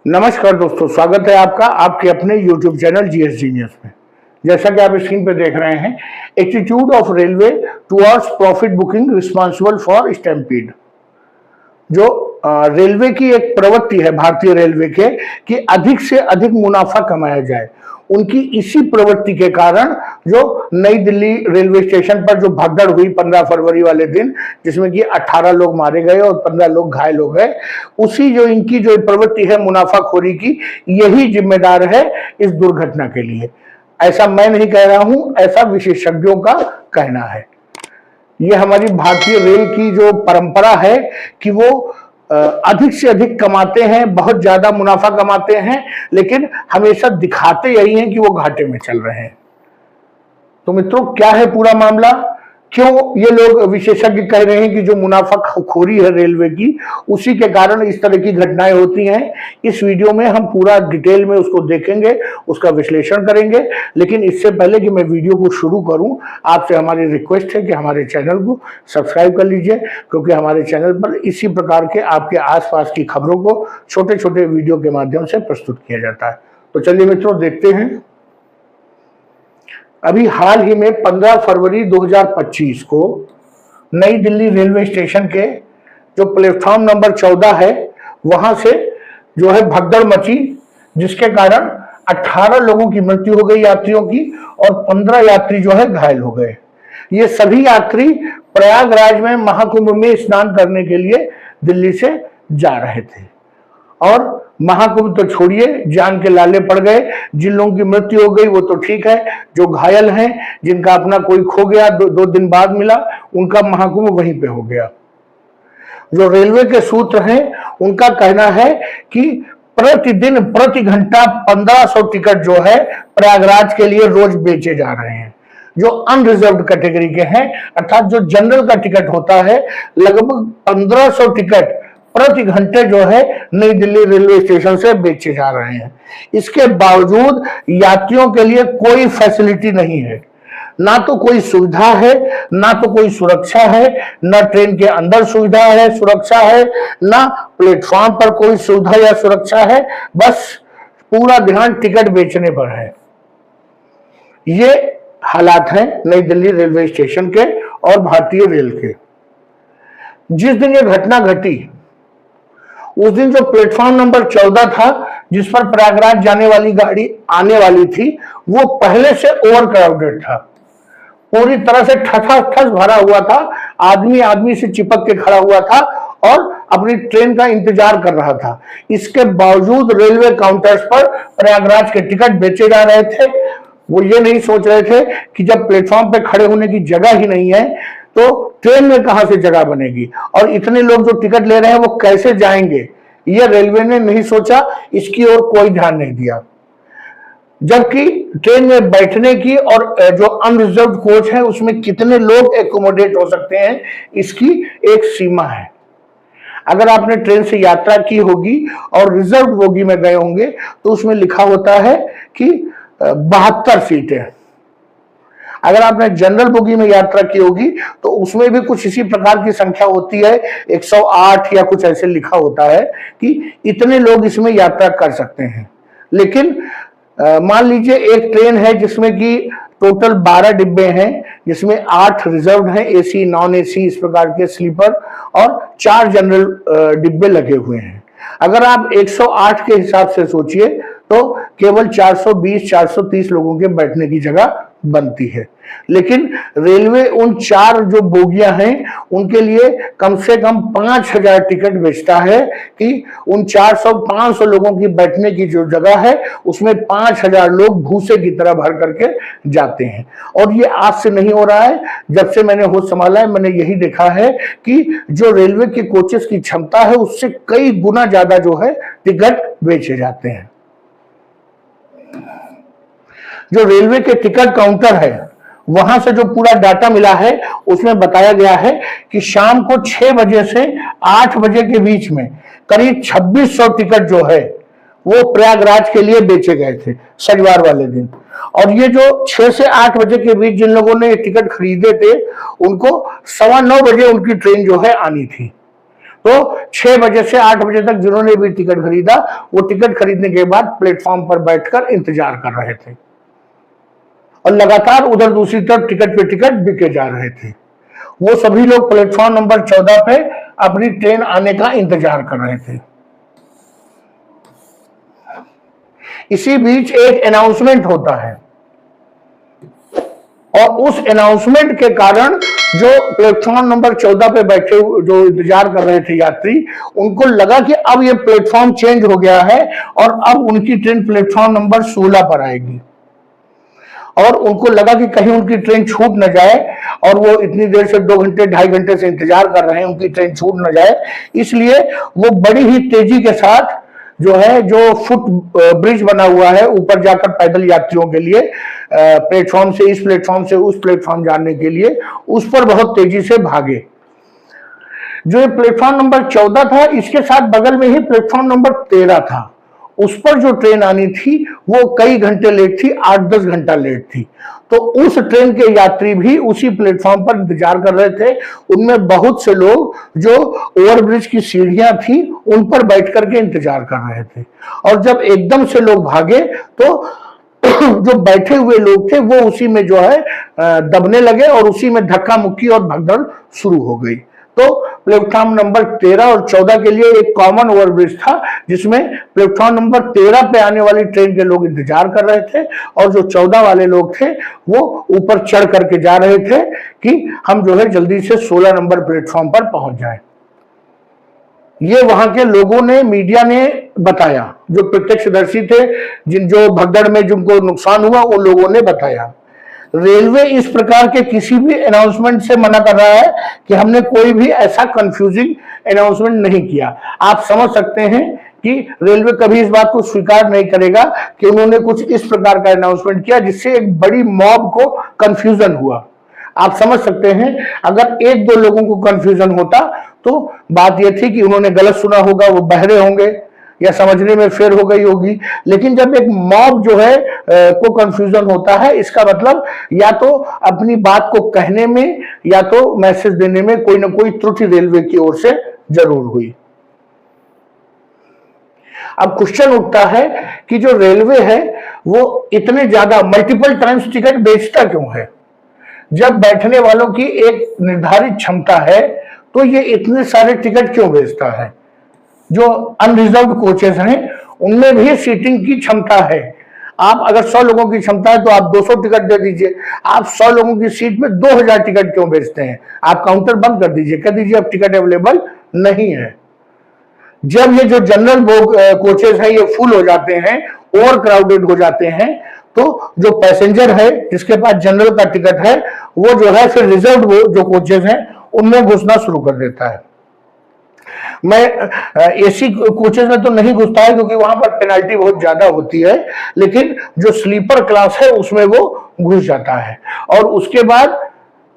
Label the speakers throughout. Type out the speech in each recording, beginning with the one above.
Speaker 1: नमस्कार दोस्तों, स्वागत है आपका आपके अपने YouTube चैनल जीएस जीनियस में। जैसा कि आप स्क्रीन पर देख रहे हैं, attitude of railway towards profit booking responsible for stampede. जो रेलवे की एक प्रवृत्ति है भारतीय रेलवे के कि अधिक से अधिक मुनाफा कमाया जाए, उनकी इसी प्रवृत्ति के कारण जो नई दिल्ली रेलवे स्टेशन पर जो भगदड़ हुई 15 फरवरी वाले दिन, जिसमें कि 18 लोग मारे गए और 15 लोग घायल हो गए, उसी जो इनकी जो प्रवृत्ति है मुनाफाखोरी की, यही जिम्मेदार है इस दुर्घटना के लिए। ऐसा मैं नहीं कह रहा हूं, ऐसा विशेषज्ञों का कहना है। ये हमारी भारतीय रेल की जो परंपरा है कि वो अधिक से अधिक कमाते हैं, बहुत ज्यादा मुनाफा कमाते हैं, लेकिन हमेशा दिखाते यही हैं कि वो घाटे में चल रहे हैं। तो मित्रों, क्या है पूरा मामला? क्यों ये लोग विशेषज्ञ कह रहे हैं कि जो मुनाफाखोरी है रेलवे की, उसी के कारण इस तरह की घटनाएं होती हैं? इस वीडियो में हम पूरा डिटेल में उसको देखेंगे, उसका विश्लेषण करेंगे। लेकिन इससे पहले कि मैं वीडियो को शुरू करूं, आपसे हमारी रिक्वेस्ट है कि हमारे चैनल को सब्सक्राइब कर लीजिए, क्योंकि हमारे चैनल पर इसी प्रकार के आपके आसपास की खबरों को छोटे छोटे वीडियो के माध्यम से प्रस्तुत किया जाता है। तो चलिए मित्रों, देखते हैं। अभी हाल ही में 15 फरवरी 2025 को नई दिल्ली रेलवे स्टेशन के जो प्लेटफॉर्म नंबर 14 है, वहां से जो है भगदड़ मची, जिसके कारण 18 लोगों की मृत्यु हो गई यात्रियों की, और 15 यात्री जो है घायल हो गए। ये सभी यात्री प्रयागराज में महाकुंभ में स्नान करने के लिए दिल्ली से जा रहे थे। और महाकुंभ तो छोड़िए, जान के लाले पड़ गए। जिन लोगों की मृत्यु हो गई वो तो ठीक है, जो घायल हैं, जिनका अपना कोई खो गया, दो दिन बाद मिला, उनका महाकुंभ वहीं पे हो गया। जो रेलवे के सूत्र हैं, उनका कहना है कि प्रतिदिन प्रति घंटा 1500 टिकट जो है प्रयागराज के लिए रोज बेचे जा रहे हैं। जो अनरिजर्व्ड कैटेगरी के हैं, अर्थात जो जनरल का टिकट होता है, लगभग 1500 टिकट प्रति घंटे जो है नई दिल्ली रेलवे स्टेशन से बेचे जा रहे हैं। इसके बावजूद यात्रियों के लिए कोई फैसिलिटी नहीं है, ना तो कोई सुविधा है, ना तो कोई सुरक्षा है, ना ट्रेन के अंदर सुविधा है, सुरक्षा है, ना प्लेटफॉर्म पर कोई सुविधा या सुरक्षा है। बस पूरा ध्यान टिकट बेचने पर है। ये हालात हैं नई दिल्ली रेलवे स्टेशन के और भारतीय रेल के। जिस दिन ये घटना घटी, उस दिन जो प्लेटफॉर्म नंबर 14 था, जिस पर प्रयागराज जाने वाली गाड़ी आने वाली थी, वो पहले से ओवर क्राउडेड था, पूरी तरह से ठसाठस भरा हुआ था। आदमी आदमी से चिपक के खड़ा हुआ था और अपनी ट्रेन का इंतजार कर रहा था। इसके बावजूद रेलवे काउंटर्स पर प्रयागराज के टिकट बेचे जा रहे थे। वो ये नहीं सोच रहे थे कि जब प्लेटफॉर्म पे खड़े होने की जगह ही नहीं है, तो ट्रेन में कहां से जगह बनेगी, और इतने लोग जो टिकट ले रहे हैं वो कैसे जाएंगे, ये रेलवे ने नहीं सोचा। इसकी ओर कोई ध्यान नहीं दिया। जबकि ट्रेन में बैठने की और जो अनरिजर्व्ड कोच है, उसमें कितने लोग एकोमोडेट हो सकते हैं, इसकी एक सीमा है। अगर आपने ट्रेन से यात्रा की होगी और रिजर्व बोगी में गए होंगे, तो उसमें लिखा होता है कि 72 सीटें। अगर आपने जनरल बोगी में यात्रा की होगी तो उसमें भी कुछ इसी प्रकार की संख्या होती है, 108 या कुछ ऐसे लिखा होता है कि इतने लोग इसमें यात्रा कर सकते हैं। लेकिन मान लीजिए एक ट्रेन है जिसमें कि टोटल 12 डिब्बे हैं, जिसमें 8 रिजर्व्ड हैं, एसी, नॉन एसी, इस प्रकार के स्लीपर, और 4 जनरल डिब्बे लगे हुए हैं। अगर आप 108 के हिसाब से सोचिए तो केवल 420-430 लोगों के बैठने की जगह बनती है। लेकिन रेलवे उन 4 जो बोगियां हैं, उनके लिए कम से कम 5000 टिकट बेचता है कि उन 400-500 लोगों की बैठने की जो जगह है, उसमें 5000 लोग भूसे की तरह भर करके जाते हैं। और ये आज से नहीं हो रहा है, जब से मैंने होश संभाला है, मैंने यही देखा है कि जो रेलवे के कोचेस की क्षमता है, उससे कई गुना ज्यादा जो है टिकट बेचे जाते हैं। जो रेलवे के टिकट काउंटर है, वहां से जो पूरा डाटा मिला है, उसमें बताया गया है कि शाम को 6 बजे से 8 बजे के बीच में करीब 2600 टिकट जो है वो प्रयागराज के लिए बेचे गए थे शनिवार वाले दिन। और ये जो 6 से 8 बजे के बीच जिन लोगों ने टिकट खरीदे थे, उनको 9:15 बजे उनकी ट्रेन जो है आनी थी। तो 6 बजे से 8 बजे तक जिन्होंने भी टिकट खरीदा वो टिकट खरीदने के बाद प्लेटफॉर्म पर बैठकर इंतजार कर रहे थे और लगातार उधर दूसरी तरफ टिकट पे टिकट बिके जा रहे थे। वो सभी लोग प्लेटफॉर्म नंबर 14 पे अपनी ट्रेन आने का इंतजार कर रहे थे। इसी बीच एक अनाउंसमेंट होता है और उस अनाउंसमेंट के कारण जो प्लेटफॉर्म नंबर 14 पे बैठे जो इंतजार कर रहे थे यात्री, उनको लगा कि अब ये प्लेटफॉर्म चेंज हो गया है और अब उनकी ट्रेन प्लेटफॉर्म नंबर 16 पर आएगी और उनको लगा कि कहीं उनकी ट्रेन छूट न जाए और वो इतनी देर से 2 घंटे 2.5 घंटे से इंतजार कर रहे हैं उनकी ट्रेन छूट न जाए, इसलिए वो बड़ी ही तेजी के साथ जो है जो फुट ब्रिज बना हुआ है ऊपर जाकर पैदल यात्रियों के लिए प्लेटफॉर्म से इस प्लेटफॉर्म से उस प्लेटफॉर्म जाने के लिए उस पर बहुत तेजी से भागे। जो ये प्लेटफॉर्म नंबर 14 था इसके साथ बगल में ही प्लेटफॉर्म नंबर 13 था, उस पर जो ट्रेन आनी थी वो कई घंटे लेट थी, 8-10 घंटा लेट थी। तो उस ट्रेन के यात्री भी उसी प्लेटफॉर्म पर इंतजार कर रहे थे। उनमें बहुत से लोग जो ओवरब्रिज की सीढ़ियां थी उन पर बैठ करके इंतजार कर रहे थे और जब एकदम से लोग भागे तो जो बैठे हुए लोग थे वो उसी में जो है दबने लगे और उसी में धक्का मुक्की और भगदड़ शुरू हो गई। तो प्लेटफॉर्म नंबर 13 और 14 के लिए एक कॉमन ओवरब्रिज था जिसमें प्लेटफॉर्म नंबर 13 पे आने वाली ट्रेन के लोग इंतजार कर रहे थे और जो 14 वाले लोग थे वो ऊपर चढ़ करके जा रहे थे कि हम जो है जल्दी से 16 नंबर प्लेटफॉर्म पर पहुंच जाए। ये वहां के लोगों ने, मीडिया ने बताया, जो प्रत्यक्षदर्शी थे, जो भगदड़ में जिनको नुकसान हुआ उन लोगों ने बताया। रेलवे इस प्रकार के किसी भी अनाउंसमेंट से मना कर रहा है कि हमने कोई भी ऐसा कंफ्यूजिंग अनाउंसमेंट नहीं किया। आप समझ सकते हैं कि रेलवे कभी इस बात को स्वीकार नहीं करेगा कि उन्होंने कुछ इस प्रकार का अनाउंसमेंट किया जिससे एक बड़ी मॉब को कंफ्यूजन हुआ। आप समझ सकते हैं अगर 1-2 लोगों को कंफ्यूजन होता तो बात यह थी कि उन्होंने गलत सुना होगा, वो बहरे होंगे या समझने में फेर हो गई होगी, लेकिन जब एक मॉब जो है को कंफ्यूजन होता है इसका मतलब या तो अपनी बात को कहने में या तो मैसेज देने में कोई ना कोई त्रुटि रेलवे की ओर से जरूर हुई। अब क्वेश्चन उठता है कि जो रेलवे है वो इतने ज्यादा मल्टीपल टाइम्स टिकट बेचता क्यों है? जब बैठने वालों की एक निर्धारित क्षमता है तो ये इतने सारे टिकट क्यों बेचता है? जो अनरिजर्व्ड कोचेस हैं उनमें भी सीटिंग की क्षमता है। आप अगर 100 लोगों की क्षमता है तो आप 200 टिकट दे दीजिए। आप 100 लोगों की सीट में 2000 टिकट क्यों बेचते हैं? आप काउंटर बंद कर दीजिए, कह दीजिए अब टिकट अवेलेबल नहीं है। जब ये जो जनरल कोचेस हैं ये फुल हो जाते हैं, ओवर क्राउडेड हो जाते हैं, तो जो पैसेंजर है जिसके पास जनरल का टिकट है वो जो है फिर रिजर्व जो कोचेस हैं उनमें घुसना शुरू कर देता है। मैं एसी कोचेस में तो नहीं घुसता है क्योंकि वहां पर पेनल्टी बहुत ज्यादा होती है, लेकिन जो स्लीपर क्लास है उसमें वो घुस जाता है और उसके बाद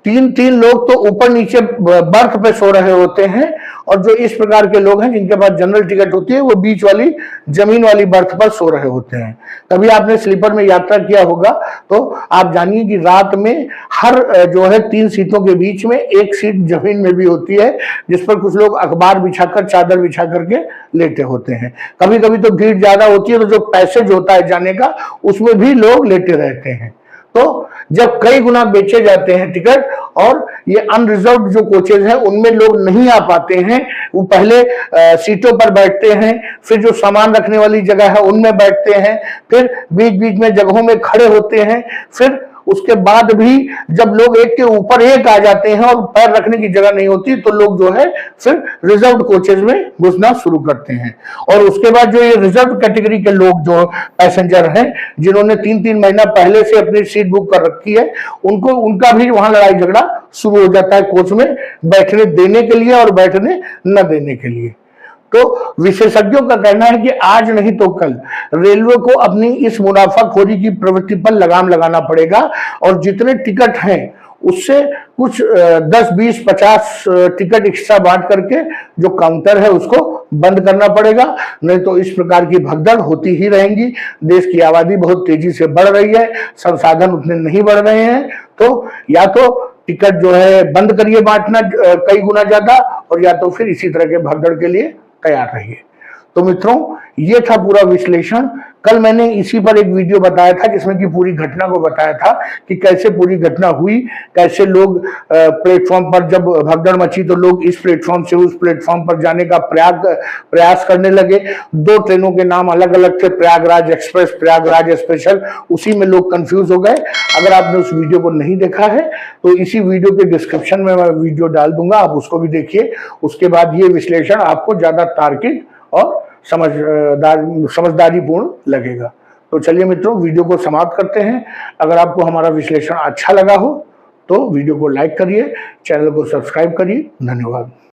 Speaker 1: 3-3 लोग तो ऊपर नीचे बर्थ पे सो रहे होते हैं और जो इस प्रकार के लोग हैं जिनके पास जनरल टिकट होती है वो बीच वाली जमीन वाली बर्थ पर सो रहे होते हैं। कभी आपने स्लीपर में यात्रा किया होगा तो आप जानिए कि रात में हर जो है 3 सीटों के बीच में एक सीट जमीन में भी होती है जिस पर कुछ लोग अखबार बिछाकर, चादर बिछा करके लेटे होते हैं। कभी कभी तो भीड़ ज्यादा होती है तो जो पैसेज होता है जाने का उसमें भी लोग लेटे रहते हैं। तो जब कई गुना बेचे जाते हैं टिकट और ये अनरिजर्व्ड जो कोचेज हैं उनमें लोग नहीं आ पाते हैं, वो पहले सीटों पर बैठते हैं, फिर जो सामान रखने वाली जगह है उनमें बैठते हैं, फिर बीच बीच में जगहों में खड़े होते हैं, फिर उसके बाद भी जब लोग एक के ऊपर एक आ जाते हैं और पैर रखने की जगह नहीं होती तो लोग जो है फिर रिजर्व कोचेज में घुसना शुरू करते हैं। और उसके बाद जो ये रिजर्व कैटेगरी के लोग जो पैसेंजर हैं जिन्होंने 3-3 महीना पहले से अपनी सीट बुक कर रखी है उनका भी वहां लड़ाई झगड़ा शुरू हो जाता है कोच में बैठने देने के लिए और बैठने न देने के लिए। तो विशेषज्ञों का कहना है कि आज नहीं तो कल रेलवे को अपनी इस मुनाफाखोरी की प्रवृत्ति पर लगाम लगाना पड़ेगा और जितने टिकट हैं उससे कुछ 10, 20, 50 टिकट एक्स्ट्रा बांट करके जो काउंटर है उसको बंद करना पड़ेगा, नहीं तो इस प्रकार की भगदड़ होती ही रहेंगी। देश की आबादी बहुत तेजी से बढ़ रही है, संसाधन उतने नहीं बढ़ रहे हैं, तो या तो टिकट जो है बंद करिए बांटना कई गुना ज्यादा, और या तो फिर इसी तरह के भगदड़ के लिए तैयार रहिए। तो मित्रों, ये था पूरा विश्लेषण। कल मैंने इसी पर एक वीडियो बताया था जिसमें कि पूरी घटना को बताया था कि कैसे पूरी घटना हुई, कैसे लोग प्लेटफॉर्म पर जब भगदड़ मची तो लोग इस प्लेटफॉर्म से उस प्लेटफॉर्म पर जाने का प्रयास करने लगे। दो ट्रेनों के नाम अलग अलग थे, प्रयागराज एक्सप्रेस, प्रयागराज स्पेशल, उसी में लोग कंफ्यूज हो गए। अगर आपने उस वीडियो को नहीं देखा है तो इसी वीडियो के डिस्क्रिप्शन में मैं वीडियो डाल दूंगा, आप उसको भी देखिए। उसके बाद ये विश्लेषण आपको ज्यादा तार्किक और समझदारीपूर्ण लगेगा। तो चलिए मित्रों, वीडियो को समाप्त करते हैं। अगर आपको हमारा विश्लेषण अच्छा लगा हो तो वीडियो को लाइक करिए, चैनल को सब्सक्राइब करिए। धन्यवाद।